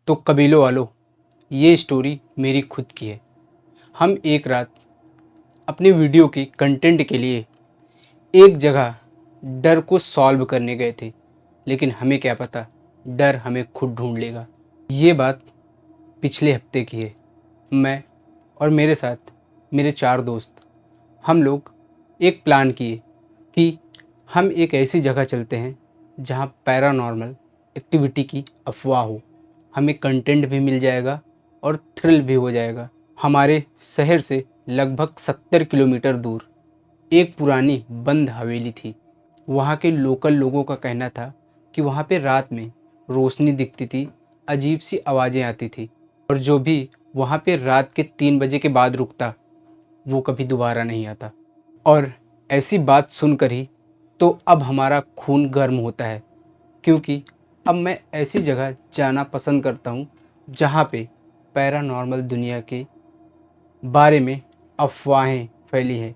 तो कबीलों वालों, ये स्टोरी मेरी खुद की है। हम एक रात अपनी वीडियो की कंटेंट के लिए एक जगह डर को सॉल्व करने गए थे, लेकिन हमें क्या पता डर हमें खुद ढूंढ लेगा। ये बात पिछले हफ्ते की है। मैं और मेरे साथ मेरे 4 दोस्त, हम लोग एक प्लान किए कि हम एक ऐसी जगह चलते हैं जहाँ पैरानॉर्मल एक्टिविटी की अफवाह हो। हमें कंटेंट भी मिल जाएगा और थ्रिल भी हो जाएगा। हमारे शहर से लगभग 70 किलोमीटर दूर एक पुरानी बंद हवेली थी। वहाँ के लोकल लोगों का कहना था कि वहाँ पे रात में रोशनी दिखती थी, अजीब सी आवाज़ें आती थी, और जो भी वहाँ पे रात के 3 बजे के बाद रुकता वो कभी दोबारा नहीं आता। और ऐसी बात सुनकर ही तो अब हमारा खून गर्म होता है, क्योंकि अब मैं ऐसी जगह जाना पसंद करता हूँ जहाँ पे पैरानॉर्मल दुनिया के बारे में अफ़वाहें फैली हैं।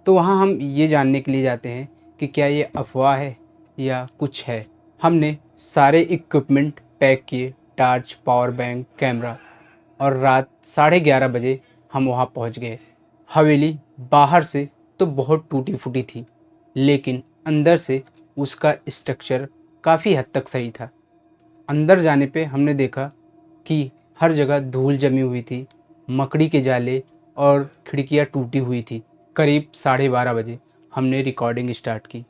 तो वहाँ हम ये जानने के लिए जाते हैं कि क्या ये अफ़वाह है या कुछ है। हमने सारे इक्विपमेंट पैक किए, टार्च, पावर बैंक, कैमरा, और रात 11:30 बजे हम वहाँ पहुँच गए। हवेली बाहर से तो बहुत टूटी फूटी थी, लेकिन अंदर से उसका स्ट्रक्चर काफ़ी हद तक सही था। अंदर जाने पे हमने देखा कि हर जगह धूल जमी हुई थी, मकड़ी के जाले और खिड़कियाँ टूटी हुई थी। करीब 12:30 बजे हमने रिकॉर्डिंग स्टार्ट की।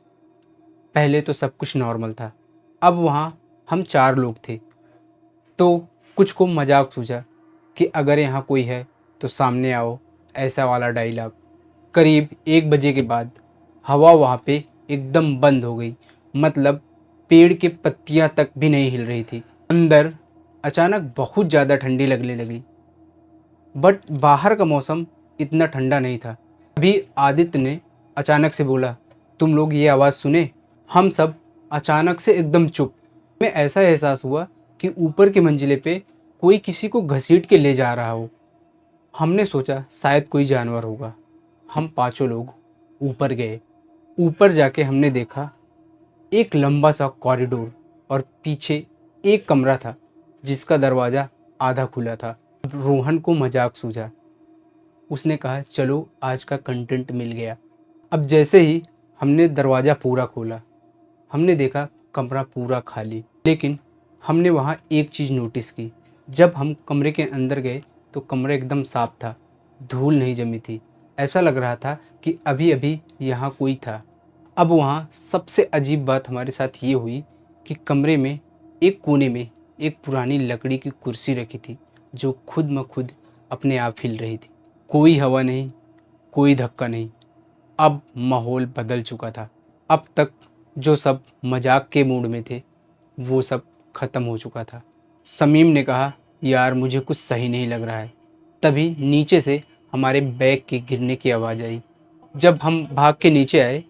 पहले तो सब कुछ नॉर्मल था। अब वहाँ हम 4 लोग थे, तो कुछ को मजाक सूझा कि अगर यहाँ कोई है तो सामने आओ, ऐसा वाला डायलॉग। करीब 1 बजे के बाद हवा वहाँ पे एकदम बंद हो गई। मतलब पेड़ की पत्तियाँ तक भी नहीं हिल रही थी। अंदर अचानक बहुत ज़्यादा ठंडी लगने लगी, बट बाहर का मौसम इतना ठंडा नहीं था। अभी आदित्य ने अचानक से बोला, तुम लोग ये आवाज़ सुने? हम सब अचानक से एकदम चुप। हमें ऐसा एहसास हुआ कि ऊपर की मंजिले पे कोई किसी को घसीट के ले जा रहा हो। हमने सोचा शायद कोई जानवर होगा। हम पांचों लोग ऊपर गए। ऊपर जाके हमने देखा एक लंबा सा कॉरिडोर, और पीछे एक कमरा था जिसका दरवाज़ा आधा खुला था। रोहन को मजाक सूझा। उसने कहा चलो आज का कंटेंट मिल गया। अब जैसे ही हमने दरवाज़ा पूरा खोला, हमने देखा कमरा पूरा खाली। लेकिन हमने वहाँ एक चीज़ नोटिस की। जब हम कमरे के अंदर गए तो कमरा एकदम साफ था, धूल नहीं जमी थी। ऐसा लग रहा था कि अभी अभी यहाँ कोई था। अब वहाँ सबसे अजीब बात हमारे साथ ये हुई कि कमरे में एक कोने में एक पुरानी लकड़ी की कुर्सी रखी थी, जो खुद ब खुद अपने आप हिल रही थी। कोई हवा नहीं, कोई धक्का नहीं। अब माहौल बदल चुका था। अब तक जो सब मजाक के मूड में थे वो सब खत्म हो चुका था। समीम ने कहा, यार मुझे कुछ सही नहीं लग रहा है। तभी नीचे से हमारे बैग के गिरने की आवाज़ आई। जब हम भाग के नीचे आए,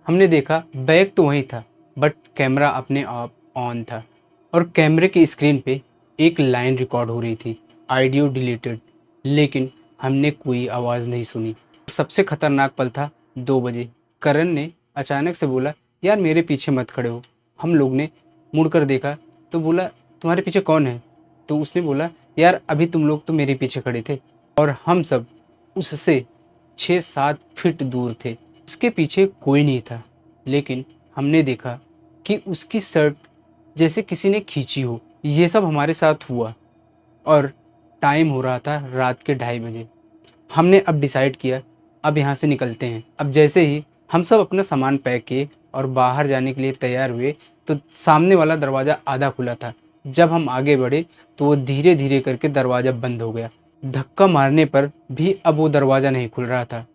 हमने देखा बैग तो वहीं था, बट कैमरा अपने आप ऑन था, और कैमरे की स्क्रीन पे एक लाइन रिकॉर्ड हो रही थी, ऑडियो डिलीटेड। लेकिन हमने कोई आवाज़ नहीं सुनी। सबसे खतरनाक पल था 2 बजे। करण ने अचानक से बोला, यार मेरे पीछे मत खड़े हो। हम लोग ने मुड़कर देखा तो बोला, तुम्हारे पीछे कौन है? तो उसने बोला, यार अभी तुम लोग तो मेरे पीछे खड़े थे। और हम सब उससे 6-7 फीट दूर थे। उसके पीछे कोई नहीं था, लेकिन हमने देखा कि उसकी शर्ट जैसे किसी ने खींची हो। ये सब हमारे साथ हुआ, और टाइम हो रहा था रात के 2:30 बजे। हमने अब डिसाइड किया, अब यहाँ से निकलते हैं। अब जैसे ही हम सब अपना सामान पैक किए और बाहर जाने के लिए तैयार हुए, तो सामने वाला दरवाज़ा आधा खुला था। जब हम आगे बढ़े तो वो धीरे धीरे करके दरवाज़ा बंद हो गया। धक्का मारने पर भी अब वो दरवाज़ा नहीं खुल रहा था।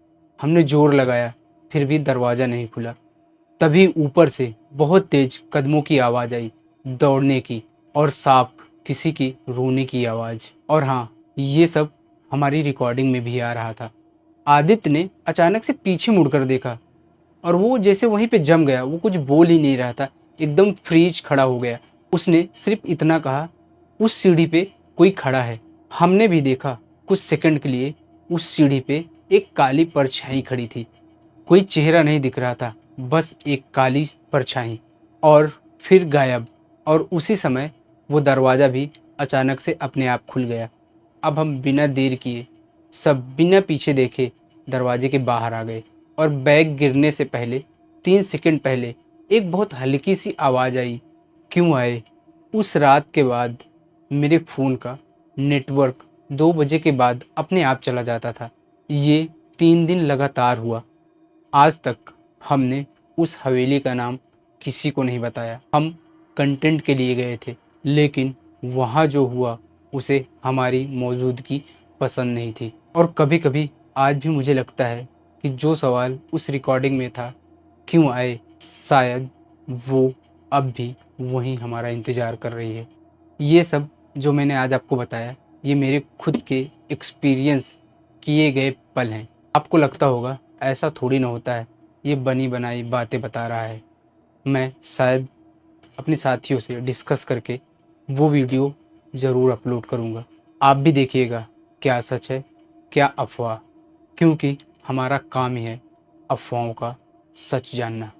हमने ज़ोर लगाया, फिर भी दरवाज़ा नहीं खुला। तभी ऊपर से बहुत तेज कदमों की आवाज़ आई, दौड़ने की, और साफ किसी की रोने की आवाज़। और हाँ, ये सब हमारी रिकॉर्डिंग में भी आ रहा था। आदित्य ने अचानक से पीछे मुड़कर देखा, और वो जैसे वहीं पे जम गया। वो कुछ बोल ही नहीं रहा था, एकदम फ्रीज खड़ा हो गया। उसने सिर्फ इतना कहा, उस सीढ़ी पे कोई खड़ा है। हमने भी देखा, कुछ सेकंड के लिए उस सीढ़ी पे एक काली परछाई खड़ी थी। कोई चेहरा नहीं दिख रहा था, बस एक काली परछाई, और फिर गायब। और उसी समय वो दरवाज़ा भी अचानक से अपने आप खुल गया। अब हम बिना देर किए सब बिना पीछे देखे दरवाजे के बाहर आ गए और बैग गिरने से पहले 3 सेकंड पहले एक बहुत हल्की सी आवाज़ आई, क्यों आए? उस रात के बाद मेरे फ़ोन का नेटवर्क 2 बजे के बाद अपने आप चला जाता था। ये 3 दिन लगातार हुआ। आज तक हमने उस हवेली का नाम किसी को नहीं बताया। हम कंटेंट के लिए गए थे, लेकिन वहाँ जो हुआ उसे हमारी मौजूदगी पसंद नहीं थी। और कभी-कभी आज भी मुझे लगता है कि जो सवाल उस रिकॉर्डिंग में था, क्यों आए? शायद वो अब भी वहीं हमारा इंतज़ार कर रही है। ये सब जो मैंने आज आपको बताया, ये मेरे खुद के एक्सपीरियंस किए गए पल हैं। आपको लगता होगा ऐसा थोड़ी ना होता है, ये बनी बनाई बातें बता रहा है। मैं शायद अपने साथियों से डिस्कस करके वो वीडियो ज़रूर अपलोड करूँगा। आप भी देखिएगा क्या सच है, क्या अफ़वाह, क्योंकि हमारा काम ही है अफ़वाहों का सच जानना।